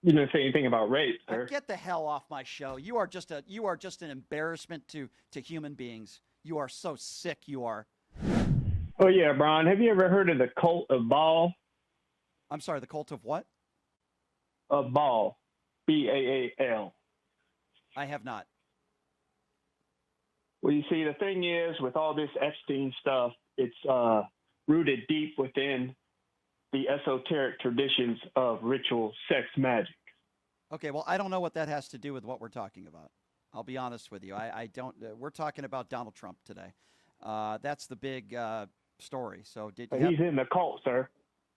You didn't say anything about rape, sir. Get the hell off my show. You are just an embarrassment to human beings. You are so sick. You are. Oh yeah, Brian. Have you ever heard of the cult of Baal? I'm sorry, the cult of what? Of Baal, B-A-A-L. I have not. Well, you see, the thing is, with all this Epstein stuff, it's rooted deep within the esoteric traditions of ritual sex magic. Okay, well, I don't know what that has to do with what we're talking about. I'll be honest with you. I don't. We're talking about Donald Trump today. That's the big story. So did you? He's in the cult, sir.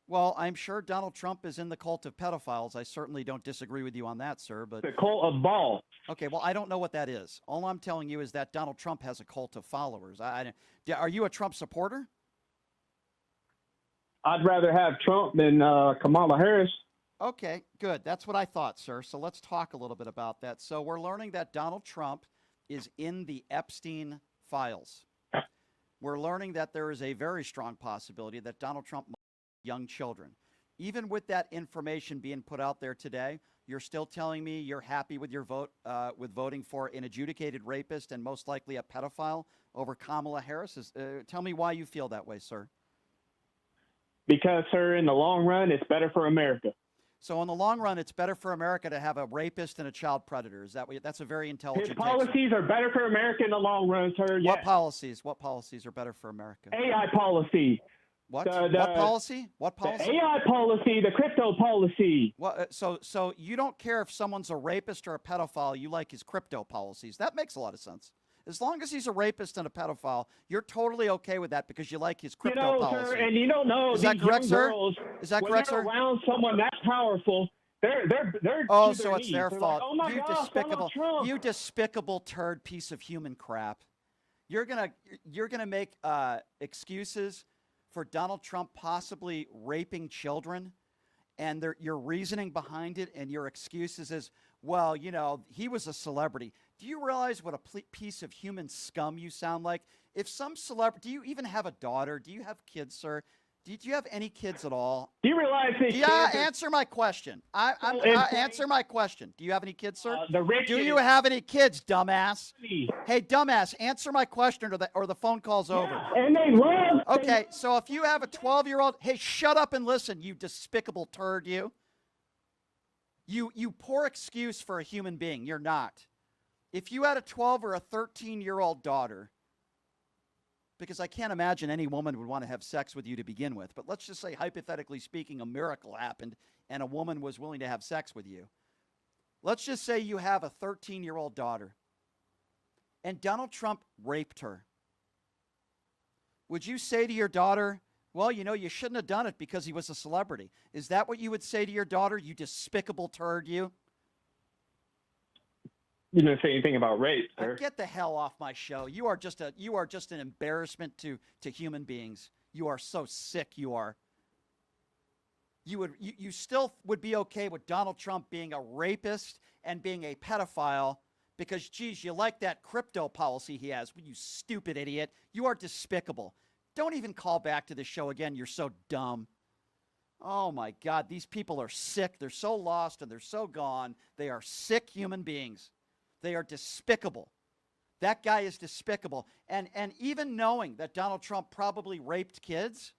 Well, I'm sure Donald Trump is in the cult of pedophiles. I certainly don't disagree with you on that, sir. But the cult of Baal. Okay, well, I don't know what that is. All I'm telling you is that Donald Trump has a cult of followers. Are you a Trump supporter? I'd rather have Trump than Kamala Harris. Okay, good. That's what I thought, sir. So let's talk a little bit about that. So we're learning that Donald Trump is in the Epstein files. We're learning that there is a very strong possibility that Donald Trump might have young children. Even with that information being put out there today, you're still telling me you're happy with your vote, with voting for an adjudicated rapist and most likely a pedophile over Kamala Harris. Tell me why you feel that way, sir. Because, sir, in the long run, it's better for America. So in the long run, it's better for America to have a rapist and a child predator. Is that what? That's a very intelligent. His policies are better for America in the long run, sir. Yes. What policies? What policies are better for America? AI policy. What? What policy? What policy? The AI policy, the crypto policy. Well, so you don't care if someone's a rapist or a pedophile. You like his crypto policies. That makes a lot of sense. As long as he's a rapist and a pedophile, you're totally okay with that because you like his crypto policy. Sir, and you don't know is that correct, sir? Is that correct, sir? When they're around someone that powerful, they're oh, to so their it's knees. their They're fault. like, oh You despicable turd piece of human crap. You're gonna make excuses for Donald Trump possibly raping children, and your reasoning behind it and your excuses is, well, you know, he was a celebrity. Do you realize what a piece of human scum you sound like? If some celebrity, do you even have a daughter? Do you have kids, sir? Do you have any kids at all? Do you realize this? Yeah, answer my question. Answer my question. Do you have any kids, sir? Do you have any kids, dumbass? Hey, dumbass, answer my question or the phone call's over. And they love. Okay, so if you have a 12-year-old, hey, shut up and listen, you despicable turd, you. You poor excuse for a human being. You're not. If you had a 12 or a 13-year-old daughter, because I can't imagine any woman would want to have sex with you to begin with, but let's just say, hypothetically speaking, a miracle happened and a woman was willing to have sex with you. Let's just say you have a 13-year-old daughter and Donald Trump raped her. Would you say to your daughter, well, you know, you shouldn't have done it because he was a celebrity? Is that what you would say to your daughter, you despicable turd, you? You didn't say anything about rape, sir. Get the hell off my show. You are just an embarrassment to human beings. You are so sick. You are. You still would be okay with Donald Trump being a rapist and being a pedophile because, geez, you like that crypto policy he has. You stupid idiot. You are despicable. Don't even call back to the show again. You're so dumb. Oh my God, these people are sick. They're so lost and they're so gone. They are sick human beings. They are despicable. That guy is despicable. And even knowing that Donald Trump probably raped kids,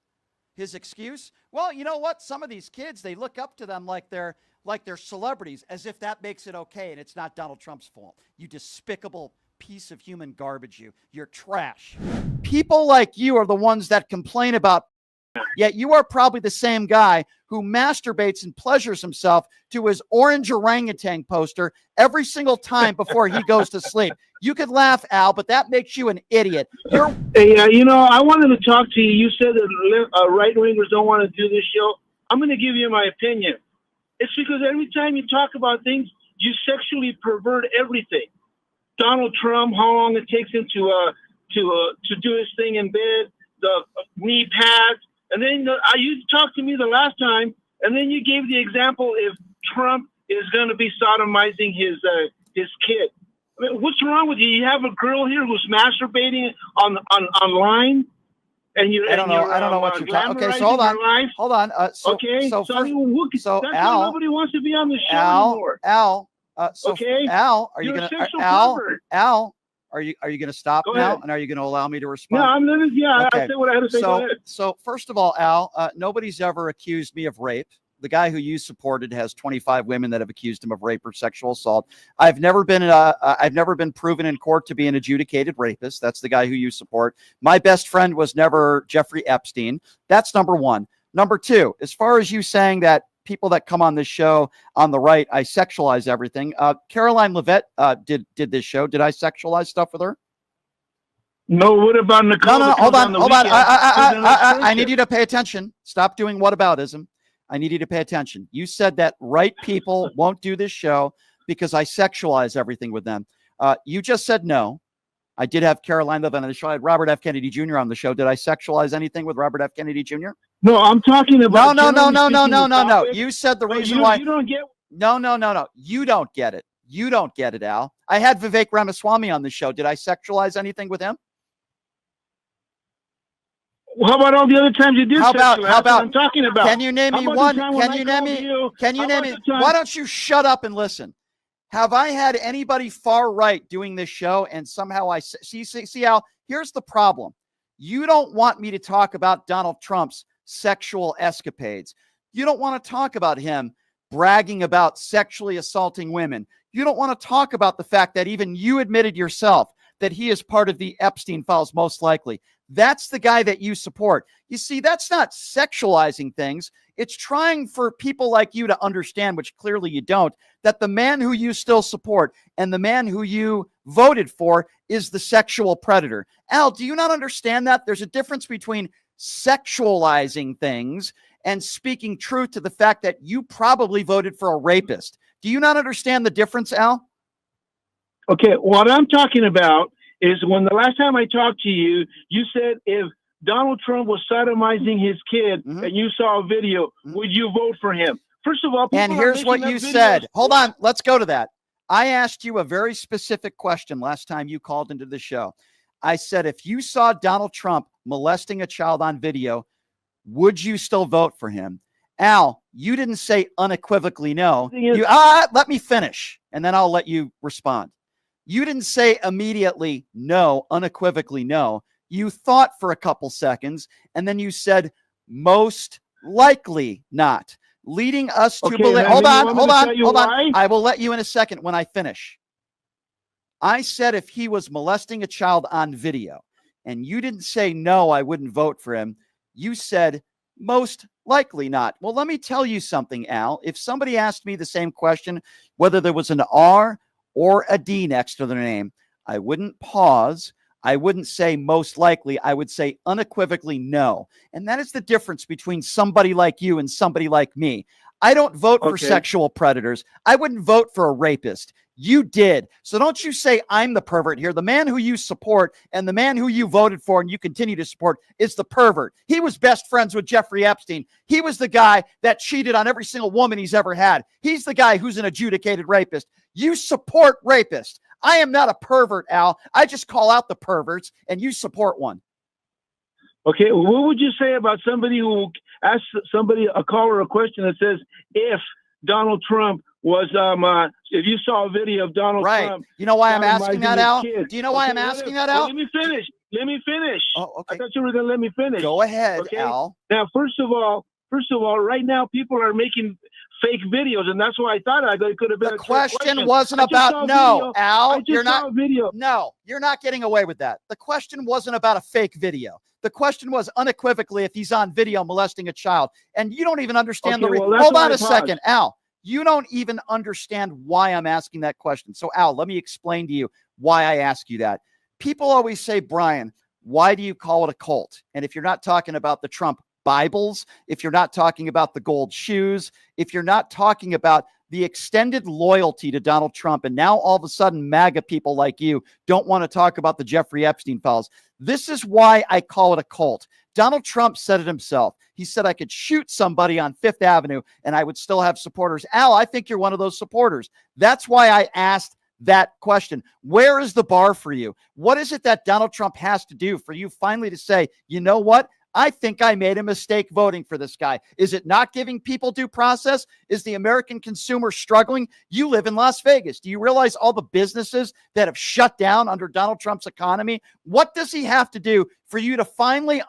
his excuse, well, you know what? Some of these kids, they look up to them like they're celebrities, as if that makes it okay and it's not Donald Trump's fault. You despicable piece of human garbage, you. You're trash. People like you are the ones that complain about, yet you are probably the same guy who masturbates and pleasures himself to his orange orangutan poster every single time before he goes to sleep. You could laugh, Al, but that makes you an idiot. Hey, you know, I wanted to talk to you. You said that right-wingers don't want to do this show. I'm going to give you my opinion. It's because every time you talk about things, you sexually pervert everything. Donald Trump, how long it takes him to do his thing in bed, the knee pads. And then you talked to me the last time, and then you gave the example if Trump is going to be sodomizing his kid. I mean, what's wrong with you? You have a girl here who's masturbating online. and you're I don't know. And I don't know what you're talking. Okay, so hold on. Hold on. Okay, so so, first, that's Al, why nobody wants to be on the show Al, anymore. Al. Okay, Al, are you you're gonna a sexual pervert. Al? Are you gonna stop Go now? ahead. And are you gonna allow me to No, respond? I'm not. Yeah, Okay. I said what I had to say. Go ahead. So first of all, Al, nobody's ever accused me of rape. The guy who you supported has 25 women that have accused him of rape or sexual assault. I've never been proven in court to be an adjudicated rapist. That's the guy who you support. My best friend was never Jeffrey Epstein. That's number one. Number two, as far as you saying that people that come on this show on the right, I sexualize everything. Caroline Levitt did this show. Did I sexualize stuff with her? No, what about Nicole? No, hold on. I need you. you to pay attention. Stop doing whataboutism. I need you to pay attention. You said that right people won't do this show because I sexualize everything with them. You just said no. I did have Caroline Levitt on the show. I had Robert F. Kennedy Jr. on the show. Did I sexualize anything with Robert F. Kennedy Jr.? No, I'm talking about. No. You said the reason why. You don't get. No. You don't get it. You don't get it, Al. I had Vivek Ramaswamy on the show. Did I sexualize anything with him? How about all the other times you did? How about? I'm talking about. Can you name me one? Can you name me? Why don't you shut up and listen? Have I had anybody far right doing this show and somehow I see Al? Here's the problem. You don't want me to talk about Donald Trump's sexual escapades. You don't want to talk about him bragging about sexually assaulting women. You don't want to talk about the fact that even you admitted yourself that he is part of the Epstein files, most likely. That's the guy that you support. You see, that's not sexualizing things. It's trying for people like you to understand, which clearly you don't, that the man who you still support and the man who you voted for is the sexual predator. Al, do you not understand that? There's a difference between sexualizing things and speaking truth to the fact that you probably voted for a rapist. Do you not understand the difference, Al? Okay, what I'm talking about is when the last time I talked to you, you said if Donald Trump was sodomizing his kid and you saw a video, would you vote for him? First of all, and here's what you said. Hold on, let's go to that. I asked you a very specific question last time you called into the show. I said, if you saw Donald Trump molesting a child on video, would you still vote for him? Al, you didn't say unequivocally no. Let me finish, and then I'll let you respond. You didn't say immediately no, unequivocally no. You thought for a couple seconds, and then you said most likely not, leading us to believe. Hold on. I will let you in a second when I finish. I said if he was molesting a child on video, and you didn't say no, I wouldn't vote for him. You said most likely not. Well, let me tell you something, Al. If somebody asked me the same question, whether there was an R or a D next to their name, I wouldn't pause. I wouldn't say most likely. I would say unequivocally no. And that is the difference between somebody like you and somebody like me. I don't vote for sexual predators. I wouldn't vote for a rapist. You did. So don't you say I'm the pervert here. The man who you support and the man who you voted for and you continue to support is the pervert. He was best friends with Jeffrey Epstein. He was the guy that cheated on every single woman he's ever had. He's the guy who's an adjudicated rapist. You support rapists. I am not a pervert, Al. I just call out the perverts and you support one. Okay, what would you say about somebody who asks somebody, a caller, a question that says, if Donald Trump was, if you saw a video of Donald Trump. You know why I'm asking that, Al? Do you know why I'm asking that, Al? Let me finish. Oh, okay. I thought you were going to let me finish. Go ahead, Al. Now, first of all, right now, people are making fake videos, and that's why I thought it could have been. The question wasn't about Al. You're not. No, you're not getting away with that. The question wasn't about a fake video. The question was unequivocally if he's on video molesting a child, and you don't even understand hold on a second, Al. You don't even understand why I'm asking that question. So, Al, let me explain to you why I ask you that. People always say, Brian, why do you call it a cult? And if you're not talking about the Trump Bibles, if you're not talking about the gold shoes, if you're not talking about the extended loyalty to Donald Trump, and now all of a sudden MAGA people like you don't want to talk about the Jeffrey Epstein files. This is why I call it a cult. Donald Trump said it himself. He said I could shoot somebody on Fifth Avenue and I would still have supporters. Al, I think you're one of those supporters. That's why I asked that question. Where is the bar for you? What is it that Donald Trump has to do for you finally to say, you know what? I think I made a mistake voting for this guy. Is it not giving people due process? Is the American consumer struggling? You live in Las Vegas. Do you realize all the businesses that have shut down under Donald Trump's economy? What does he have to do for you to finally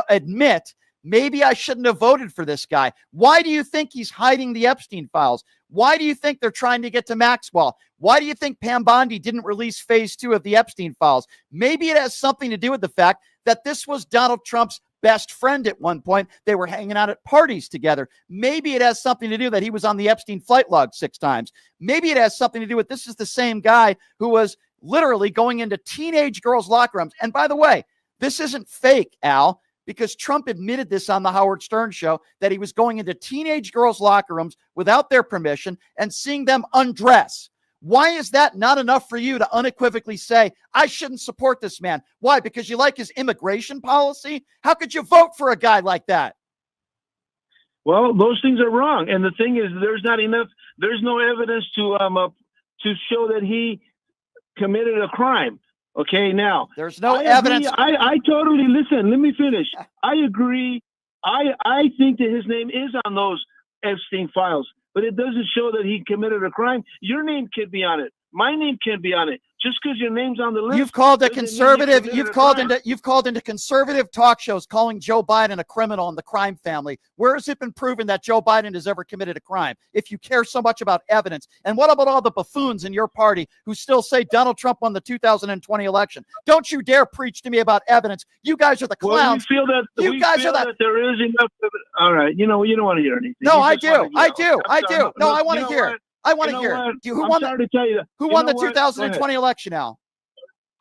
admit, maybe I shouldn't have voted for this guy? Why do you think he's hiding the Epstein files? Why do you think they're trying to get to Maxwell? Why do you think Pam Bondi didn't release phase 2 of the Epstein files? Maybe it has something to do with the fact that this was Donald Trump's best friend at one point. They were hanging out at parties together. Maybe it has something to do that he was on the Epstein flight log 6 times. Maybe it has something to do with this is the same guy who was literally going into teenage girls' locker rooms. And by the way, this isn't fake, Al, because Trump admitted this on the Howard Stern show, that he was going into teenage girls' locker rooms without their permission and seeing them undress. Why is that not enough for you to unequivocally say, I shouldn't support this man? Why? Because you like his immigration policy? How could you vote for a guy like that? Well, those things are wrong. And the thing is, there's no evidence to show that he committed a crime. Okay, now. There's no evidence. I totally, listen, let me finish. I agree. I think that his name is on those Epstein files, but it doesn't show that he committed a crime. Your name can be on it. My name can be on it. Just because your name's on the list. You've called a conservative. You've called into conservative talk shows calling Joe Biden a criminal in the crime family. Where has it been proven that Joe Biden has ever committed a crime? If you care so much about evidence, and what about all the buffoons in your party who still say Donald Trump won the 2020 election? Don't you dare preach to me about evidence. You guys are the clowns. Well, we feel that there is enough. All right, you don't want to hear anything. No, I do. I do. No, I want to hear. I want to hear. Who won the 2020 election, Al?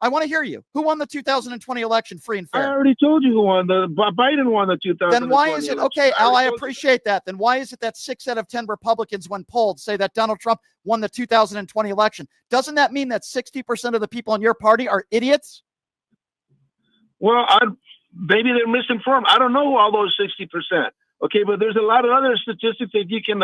I want to hear you. Who won the 2020 election free and fair? I already told you who won. Biden won the 2020 Then why is it, election. okay, Al, I appreciate that. Then why is it that 6 out of 10 Republicans, when polled, say that Donald Trump won the 2020 election? Doesn't that mean that 60% of the people in your party are idiots? Well, maybe they're misinformed. I don't know all those 60%. Okay, but there's a lot of other statistics that you can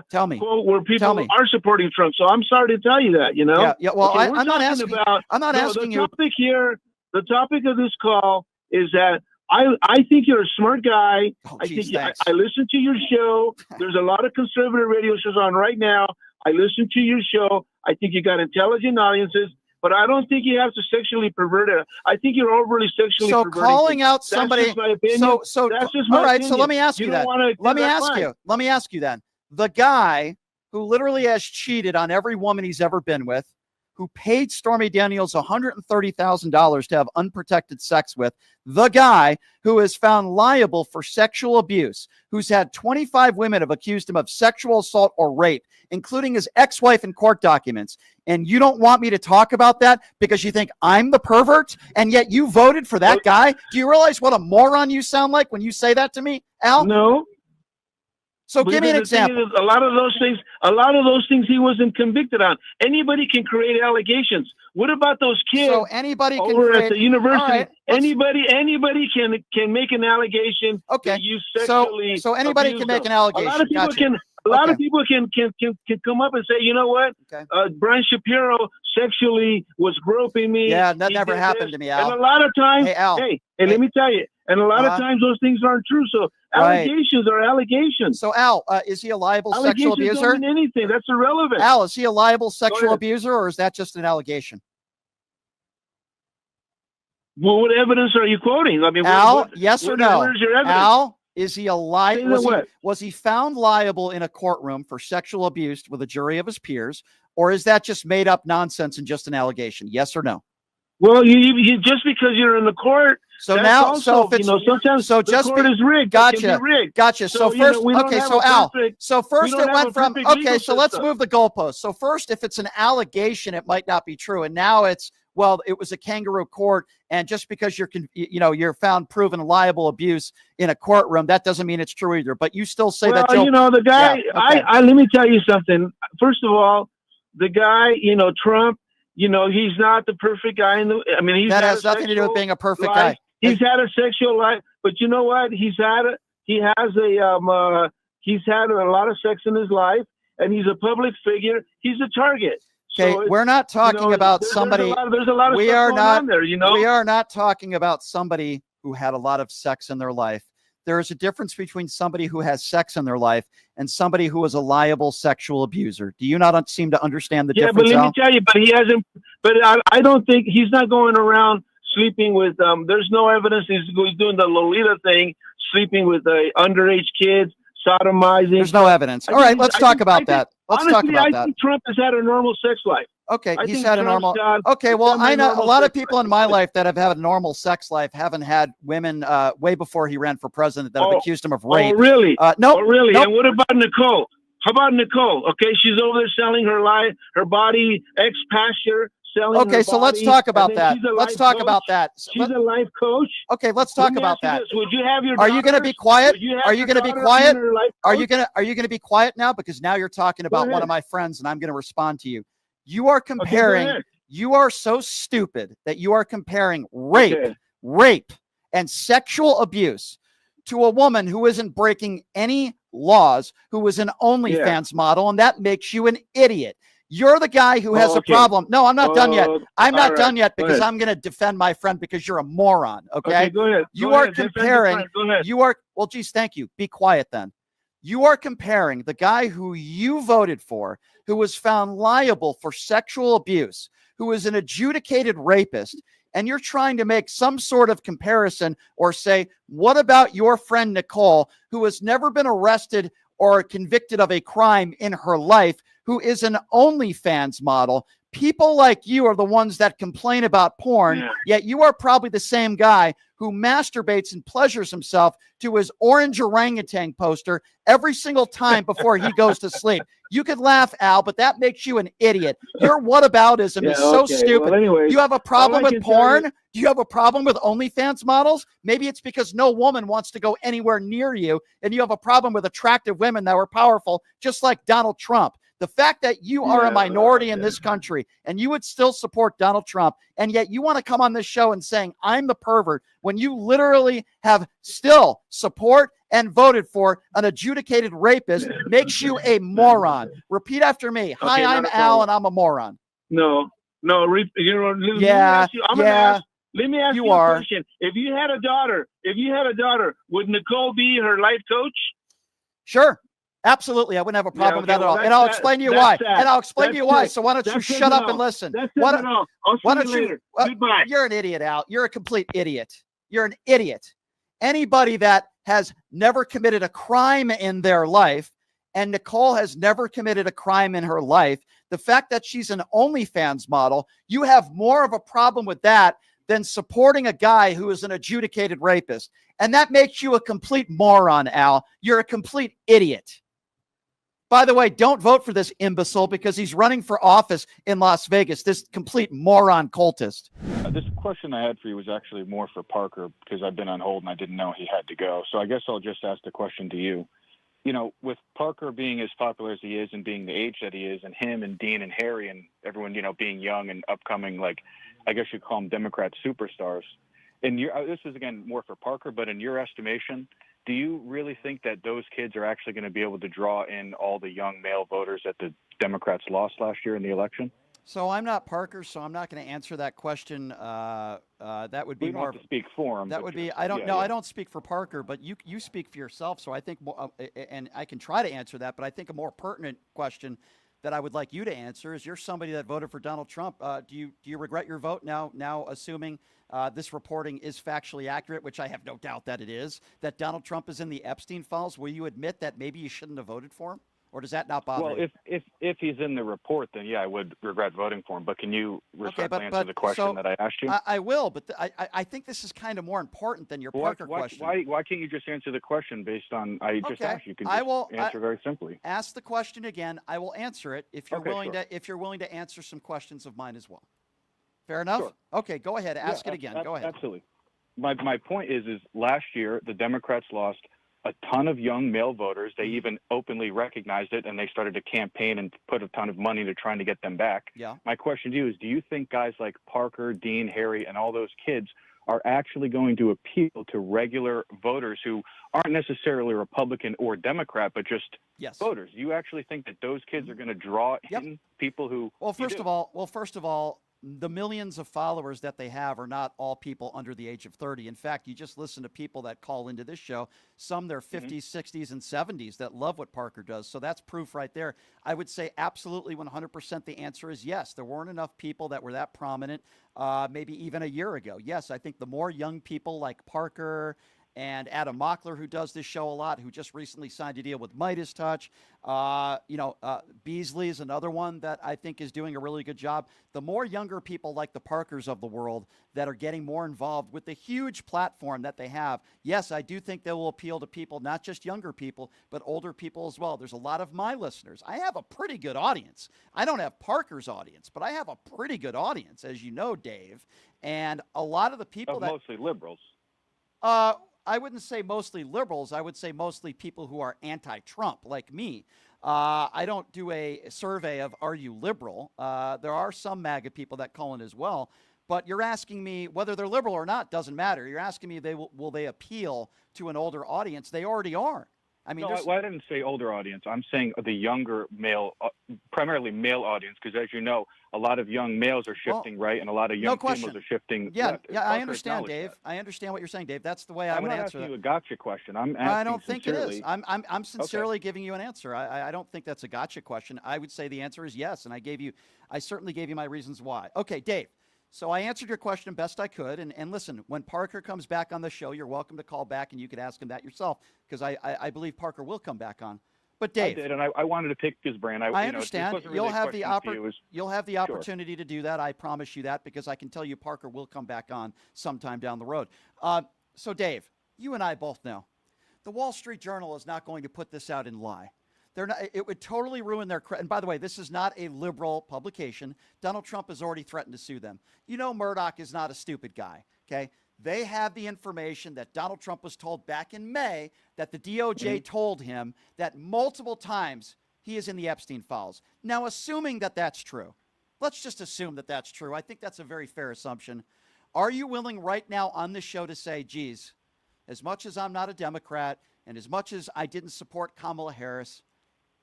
tell me quote where people are supporting Trump. So I'm sorry to tell you that. Yeah. Well, okay, I'm not asking about. I'm not asking you. The topic here, the topic of this call is that I think you're a smart guy. Oh, I geez, think I listen to your show. There's a lot of conservative radio shows on right now. I listen to your show. I think you got intelligent audiences. But I don't think you have to sexually pervert it. I think you're overly sexually perverting. So calling out somebody. That's just my opinion. So that's just my all right. opinion. So let me ask you that. Let me ask you then. The guy who literally has cheated on every woman he's ever been with, who paid Stormy Daniels $130,000 to have unprotected sex with, the guy who is found liable for sexual abuse, who's had 25 women have accused him of sexual assault or rape, including his ex-wife in court documents. And you don't want me to talk about that because you think I'm the pervert, and yet you voted for that guy? Do you realize what a moron you sound like when you say that to me, Al? No. So give me an example. A lot of those things he wasn't convicted on. Anybody can create allegations. What about those kids? So anybody can over create, at the university. Right, anybody can make an allegation. Okay. That you sexually so anybody can make an allegation. A lot of people can come up and say, you know what? Okay. Brian Shapiro sexually was groping me. Yeah, that never happened to me, Al. And a lot of times, hey, Al, let me tell you. And a lot of times those things aren't true. So allegations are allegations. So Al, is he a liable sexual abuser? Don't mean anything. That's irrelevant. Al, is he a liable sexual abuser, or is that just an allegation? Well, what evidence are you quoting? I mean, Al, yes or no? Where's your evidence? Al, is he a liable? Was he found liable in a courtroom for sexual abuse with a jury of his peers, or is that just made up nonsense and just an allegation? Yes or no? Well, you just because you're in the court. So now, also, so if it's sometimes so just the court is rigged. Gotcha. Rigged. Gotcha. So first, okay. So Al, so first it went from okay. So let's move the goalposts. So first, if it's an allegation, it might not be true, and now it's it was a kangaroo court, and just because you're found proven liable abuse in a courtroom, that doesn't mean it's true either. But you still say that. The guy. Yeah, okay. Let me tell you something. First of all, the guy, Trump. He's not the perfect guy that has nothing to do with being a perfect guy. He's had a sexual life, but you know what? He's had a lot of sex in his life, and he's a public figure. He's a target. Okay, So we're not talking about somebody. There's a lot of we stuff are going not. on there, you know. We are not talking about somebody who had a lot of sex in their life. There is a difference between somebody who has sex in their life and somebody who is a liable sexual abuser. Do you not seem to understand the Yeah, difference? but let Al? me tell you, but he hasn't. But I don't think he's not going around sleeping with. There's no evidence he's doing the Lolita thing, sleeping with underage kids, sodomizing. There's no evidence. All right, let's talk about that. Let's talk about that. I think Trump has had a normal sex life. Okay, I he's think had a Trump's normal. got Okay, well, I know a semi-normal lot of sex people life. in my life that have had a normal sex life haven't had women way before he ran for president that have accused him of rape. Oh, really? Nope. Oh, really? Nope. And what about Nicole? How about Nicole? Okay, she's over there selling her body ex-pasture. Okay, so let's talk about that. Let's talk about that. She's a life coach. Okay, let's talk about that. Would you have your Are you going to be quiet? Are you going to be quiet? Are you going to be quiet now? Because now you're talking about one of my friends, and I'm going to respond to you. You are comparing. Okay, you are so stupid that you are comparing rape, and sexual abuse to a woman who isn't breaking any laws, who is an OnlyFans model, and that makes you an idiot. You're the guy who has a problem. No, I'm not done yet. I'm not done yet because I'm going to defend my friend because you're a moron. Okay, go ahead. You are comparing. You are, well, geez, thank you. Be quiet then. You are comparing the guy who you voted for, who was found liable for sexual abuse, who is an adjudicated rapist, and you're trying to make some sort of comparison or say, what about your friend Nicole, who has never been arrested or convicted of a crime in her life, who is an OnlyFans model? People like you are the ones that complain about porn, yet you are probably the same guy who masturbates and pleasures himself to his orange orangutan poster every single time before he goes to sleep. You could laugh, Al, but that makes you an idiot. Your whataboutism is so stupid. Well, anyways, you have a problem with porn? Do you have a problem with OnlyFans models? Maybe it's because no woman wants to go anywhere near you, and you have a problem with attractive women that were powerful, just like Donald Trump. The fact that you are a minority in this country and you would still support Donald Trump, and yet you want to come on this show and saying I'm the pervert when you literally have still support and voted for an adjudicated rapist makes you a moron. Repeat after me. Hi, I'm Al, and I'm a moron. No. Let me ask you a question. If you had a daughter, would Nicole be her life coach? Sure. Absolutely. I wouldn't have a problem with that at all. And I'll explain to you why. So why don't you shut up and listen? Why don't you? Goodbye. You're an idiot, Al. You're a complete idiot. You're an idiot. Anybody that has never committed a crime in their life, and Nicole has never committed a crime in her life, the fact that she's an OnlyFans model, you have more of a problem with that than supporting a guy who is an adjudicated rapist. And that makes you a complete moron, Al. You're a complete idiot. By the way, don't vote for this imbecile because he's running for office in Las Vegas, this complete moron cultist. This question I had for you was actually more for Parker because I've been on hold and I didn't know he had to go. So I guess I'll just ask the question to you. You know, with Parker being as popular as he is and being the age that he is, and him and Dean and Harry and everyone, you know, being young and upcoming, like, I guess you'd call them Democrat superstars. And this is, again, more for Parker, but in your estimation, do you really think that those kids are actually going to be able to draw in all the young male voters that the Democrats lost last year in the election? So I'm not Parker, so I'm not going to answer that question. That would be more to speak for him. That would be. I don't know. I don't speak for Parker, but you speak for yourself. So I think, and I can try to answer that. But I think a more pertinent question that I would like you to answer is: you're somebody that voted for Donald Trump. Do you regret your vote now? Now, assuming this reporting is factually accurate, which I have no doubt that it is, that Donald Trump is in the Epstein files, will you admit that maybe you shouldn't have voted for him? Or does that not bother you? Well, if he's in the report, then yeah, I would regret voting for him. But can you respectfully answer the question that I asked you? I will, but I think this is kind of more important than your Parker question. Why can't you just answer the question based on I just asked you? You can answer very simply. Ask the question again. I will answer it if you're willing to. If you're willing to answer some questions of mine as well. Fair enough. Sure. Okay, go ahead. Ask it again. Go ahead. Absolutely. My point is last year the Democrats lost a ton of young male voters. They even openly recognized it, and they started to campaign and put a ton of money into trying to get them back. Yeah. My question to you is, do you think guys like Parker, Dean, Harry, and all those kids are actually going to appeal to regular voters who aren't necessarily Republican or Democrat, but just Yes. voters? You actually think that those kids are going to draw Yep. in people who? Well, first of all, the millions of followers that they have are not all people under the age of 30. In fact, you just listen to people that call into this show, some they're 50s, 60s, and 70s that love what Parker does. So that's proof right there. I would say absolutely 100% the answer is yes. There weren't enough people that were that prominent maybe even a year ago. Yes, I think the more young people like Parker and Adam Mockler, who does this show a lot, who just recently signed a deal with Midas Touch. Beasley is another one that I think is doing a really good job. The more younger people like the Parkers of the world that are getting more involved with the huge platform that they have, yes, I do think they will appeal to people, not just younger people, but older people as well. There's a lot of my listeners. I have a pretty good audience. I don't have Parker's audience, but I have a pretty good audience, as you know, Dave. And a lot of the people that... Mostly liberals. I wouldn't say mostly liberals. I would say mostly people who are anti-Trump, like me. I don't do a survey of are you liberal. There are some MAGA people that call in as well. But you're asking me whether they're liberal or not doesn't matter. You're asking me will they appeal to an older audience? They already are. I mean, no, I didn't say older audience. I'm saying the younger male, primarily male audience, because as you know, a lot of young males are shifting right, and a lot of young females are shifting left. Yeah, I understand, Dave. I understand what you're saying, Dave. That's the way I would answer that. I'm not asking you a gotcha question. I'm asking I don't think sincerely. it is. I'm sincerely giving you an answer. I don't think that's a gotcha question. I would say the answer is yes, and I certainly gave you my reasons why. Okay, Dave. So I answered your question best I could. And listen, when Parker comes back on the show, you're welcome to call back and you could ask him that yourself, because I believe Parker will come back on. But Dave, I did, and I wanted to pick his brain. I understand. Really you'll have the opportunity to do that. I promise you that, because I can tell you Parker will come back on sometime down the road. So Dave, you and I both know the Wall Street Journal is not going to put this out and lie. It would totally ruin their credit. And by the way, this is not a liberal publication. Donald Trump has already threatened to sue them. You know, Murdoch is not a stupid guy. Okay. They have the information that Donald Trump was told back in May that the DOJ told him that multiple times he is in the Epstein files. Now, assuming that that's true, let's just assume that that's true. I think that's a very fair assumption. Are you willing right now on this show to say, geez, as much as I'm not a Democrat and as much as I didn't support Kamala Harris,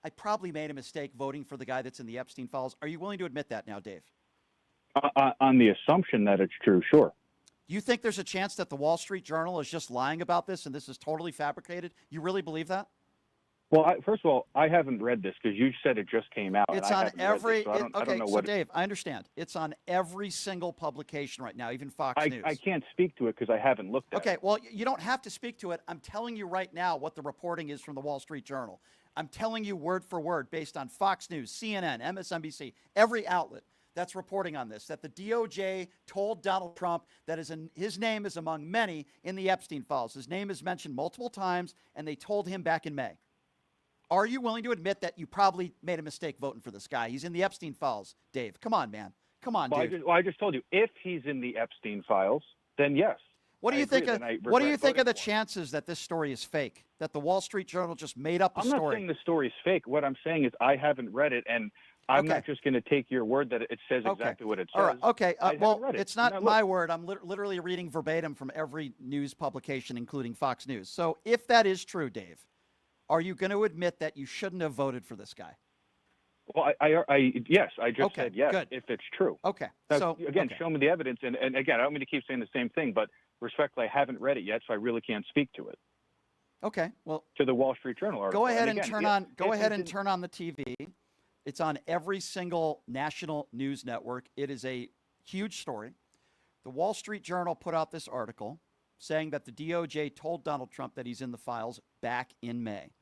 I probably made a mistake voting for the guy that's in the Epstein files. Are you willing to admit that now, Dave? On the assumption that it's true, sure. Do you think there's a chance that the Wall Street Journal is just lying about this and this is totally fabricated? You really believe that? Well, first of all, I haven't read this because you said it just came out. It's on every. I don't know what Dave, I understand. It's on every single publication right now, even Fox News. I can't speak to it because I haven't looked at it. Okay, well, you don't have to speak to it. I'm telling you right now what the reporting is from the Wall Street Journal. I'm telling you word for word based on Fox News, CNN, MSNBC, every outlet that's reporting on this, that the DOJ told Donald Trump that his name is among many in the Epstein files. His name is mentioned multiple times, and they told him back in May. Are you willing to admit that you probably made a mistake voting for this guy? He's in the Epstein files, Dave. Come on, man. Come on, dude. I just told you, if he's in the Epstein files, then yes. What do you think of the chances that this story is fake? That the Wall Street Journal just made up a story? I'm not saying the story's fake. What I'm saying is I haven't read it, and I'm not just going to take your word that it says exactly what it says. All right. Okay. Well, it's not my word. word. I'm literally reading verbatim from every news publication, including Fox News. So if that is true, Dave, are you going to admit that you shouldn't have voted for this guy? Well, yes, I just said yes, good. If it's true. Okay. Now, so again, show me the evidence, and again, I don't mean to keep saying the same thing, but respectfully, I haven't read it yet, so I really can't speak to it. Okay. Well, to the Wall Street Journal article. Go ahead and turn on the TV. It's on every single national news network. It is a huge story. The Wall Street Journal put out this article saying that the DOJ told Donald Trump that he's in the files back in May.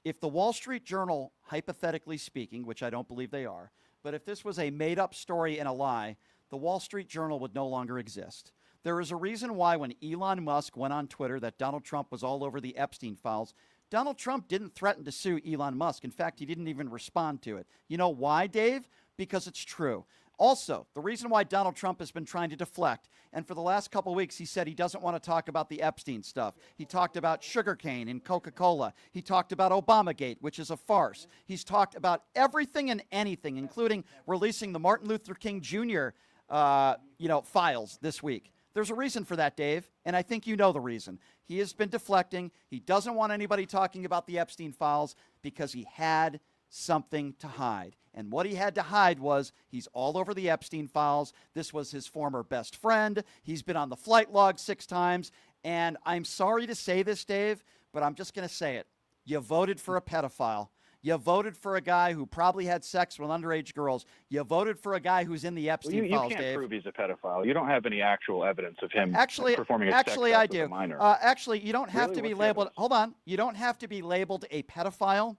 If the Wall Street Journal, hypothetically speaking, which I don't believe they are, but if this was a made-up story and a lie, the Wall Street Journal would no longer exist. There is a reason why when Elon Musk went on Twitter that Donald Trump was all over the Epstein files, Donald Trump didn't threaten to sue Elon Musk. In fact, he didn't even respond to it. You know why, Dave? Because it's true. Also, the reason why Donald Trump has been trying to deflect, and for the last couple of weeks, he said he doesn't want to talk about the Epstein stuff. He talked about sugarcane and Coca-Cola. He talked about Obamagate, which is a farce. He's talked about everything and anything, including releasing the Martin Luther King Jr. Files this week. There's a reason for that, Dave, and I think you know the reason. He has been deflecting. He doesn't want anybody talking about the Epstein files because he had something to hide. And what he had to hide was he's all over the Epstein files. This was his former best friend. He's been on the flight log 6 times. And I'm sorry to say this, Dave, but I'm just going to say it. You voted for a pedophile. You voted for a guy who probably had sex with underage girls. You voted for a guy who's in the Epstein files, Dave. You can't Dave. prove he's a pedophile. You don't have any actual evidence of him performing a sex act I with do. a minor. Actually, you don't have to be labeled. Hold on. You don't have to be labeled a pedophile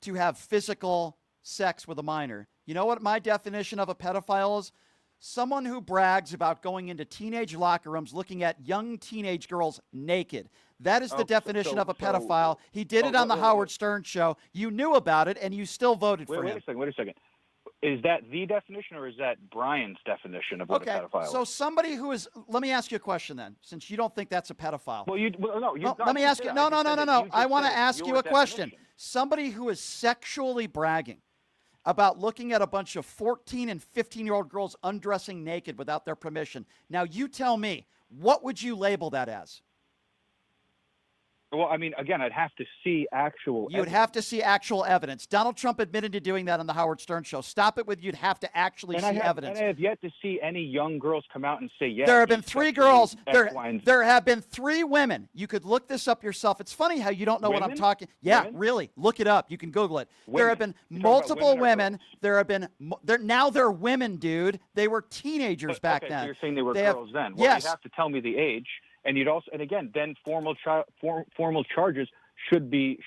to have physical sex with a minor. You know what my definition of a pedophile is? Someone who brags about going into teenage locker rooms looking at young teenage girls naked. That is the definition of a pedophile. He did it on the Howard Stern show. You knew about it, and you still voted for him. Wait a second. Is that the definition, or is that Brian's definition of what a pedophile is? So somebody who is, let me ask you a question then, since you don't think that's a pedophile. Let me ask you, no. I want to ask you a question. Somebody who is sexually bragging about looking at a bunch of 14 and 15-year-old girls undressing naked without their permission. Now, you tell me, what would you label that as? Well, I mean, again, I'd have to see actual You would have to see actual evidence. Donald Trump admitted to doing that on the Howard Stern show. Stop it with you'd have to actually see evidence. And I have yet to see any young girls come out and say, yes. There have been 3 girls. There have been 3 women. You could look this up yourself. It's funny how you don't know what I'm talking. Yeah, women? Really. Look it up. You can Google it. Women. There have been multiple women. There have been now they're women, dude. They were teenagers back then. So you're saying they were girls then. Well, yes. You have to tell me the age. And you'd also, and again, then formal charges should be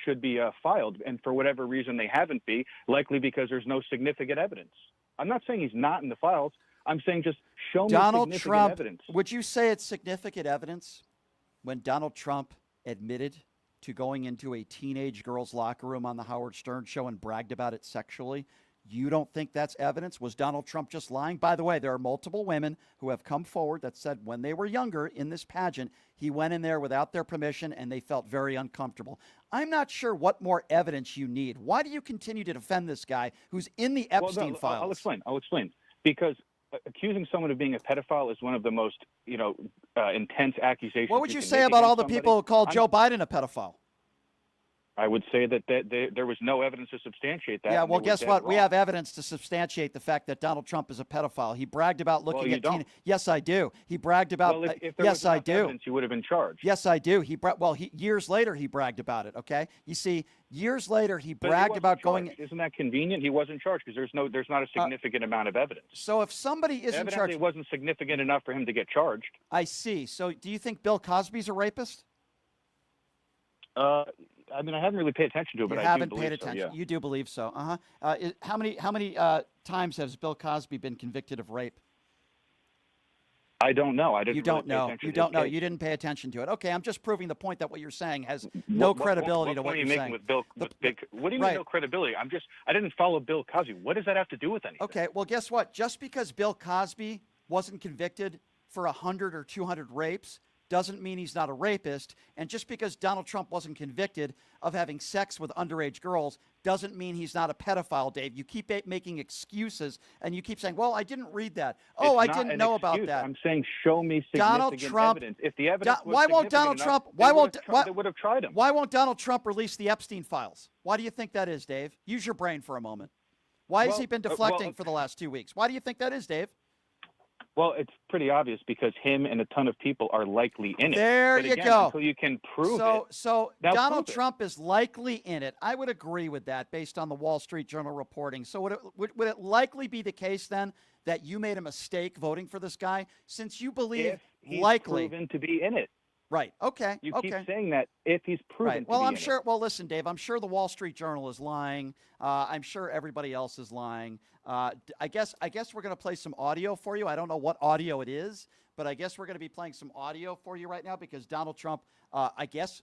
filed, and for whatever reason they haven't been, likely because there's no significant evidence. I'm not saying he's not in the files. I'm saying just show me significant evidence. Would you say it's significant evidence when Donald Trump admitted to going into a teenage girl's locker room on the Howard Stern show and bragged about it sexually? You don't think that's evidence? Was Donald Trump just lying? By the way, there are multiple women who have come forward that said when they were younger in this pageant, he went in there without their permission and they felt very uncomfortable. I'm not sure what more evidence you need. Why do you continue to defend this guy who's in the Epstein files? I'll explain. Because accusing someone of being a pedophile is one of the most, intense accusations. What would you say about all the people who called Joe Biden a pedophile? I would say that there was no evidence to substantiate that. Yeah, well, guess what? We have evidence to substantiate the fact that Donald Trump is a pedophile. He bragged about looking at teenagers. Yes, I do. He bragged about. Well, if there was enough evidence, you would have been charged. Yes, I do. Years later, he bragged about it. Okay, you see, years later, he bragged about going. Isn't that convenient? He wasn't charged because there's not a significant amount of evidence. So if somebody isn't charged, evidently it wasn't significant enough for him to get charged. I see. So do you think Bill Cosby's a rapist? I mean, I haven't really paid attention to it, but I do believe so. You haven't paid attention. Yeah. You do believe so. How many times has Bill Cosby been convicted of rape? I don't know. You don't know. You don't know. You didn't pay attention to it. Okay, I'm just proving the point that what you're saying has no credibility to what you're saying. What do you mean no credibility? I didn't follow Bill Cosby. What does that have to do with anything? Okay, well, guess what? Just because Bill Cosby wasn't convicted for 100 or 200 rapes doesn't mean he's not a rapist. And just because Donald Trump wasn't convicted of having sex with underage girls doesn't mean he's not a pedophile, Dave. You keep making excuses, and you keep saying, well, I didn't read that. I didn't know about that. I'm saying show me significant evidence. If the evidence was why won't Donald Trump? They would have tried him. Why won't Donald Trump release the Epstein files? Why do you think that is, Dave? Use your brain for a moment. Why has he been deflecting for the last 2 weeks? Why do you think that is, Dave? Well, it's pretty obvious because him and a ton of people are likely in it. There you go. Until you can prove it. So Donald Trump is likely in it. I would agree with that based on the Wall Street Journal reporting. So would it likely be the case then that you made a mistake voting for this guy since you believe if he's likely proven to be in it? Right. Okay. You keep saying that if he's proven to be in it. Well, listen, Dave, I'm sure the Wall Street Journal is lying. I'm sure everybody else is lying. I guess we're going to play some audio for you. I don't know what audio it is, but I guess we're going to be playing some audio for you right now because Donald Trump, last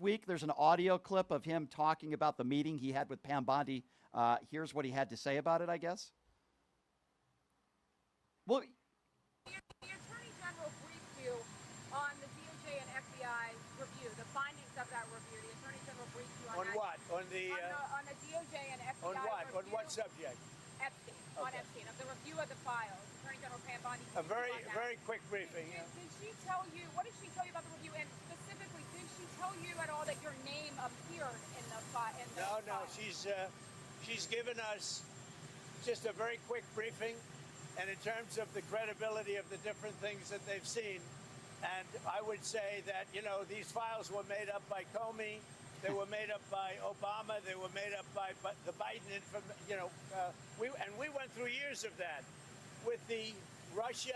week there's an audio clip of him talking about the meeting he had with Pam Bondi. Here's what he had to say about it, I guess. Well, the Attorney General briefed you on the DOJ and FBI review, the findings of that review. The Attorney General briefed you on that. On what? On the DOJ and FBI on what? review. On what subject? Epstein, on Epstein, of the review of the files. Attorney General Pam Bondi. A very quick briefing. Did she tell you, what did she tell you about the review? And specifically, did she tell you at all that your name appeared in the file? No, she's given us just a very quick briefing, and in terms of the credibility of the different things that they've seen. And I would say that, these files were made up by Comey, they were made up by Obama, they were made up by the Biden, we went through years of that with the Russia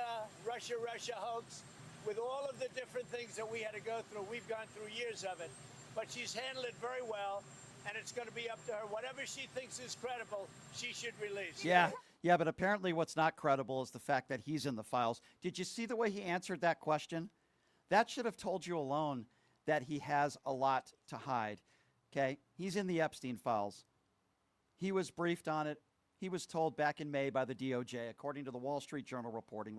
hoax, with all of the different things that we had to go through. We've gone through years of it, but she's handled it very well, and it's going to be up to her. Whatever she thinks is credible, she should release. Yeah, but apparently what's not credible is the fact that he's in the files. Did you see the way he answered that question? That should have told you alone that he has a lot to hide. Okay? He's in the Epstein files. He was briefed on it. He was told back in May by the DOJ, according to the Wall Street Journal reporting.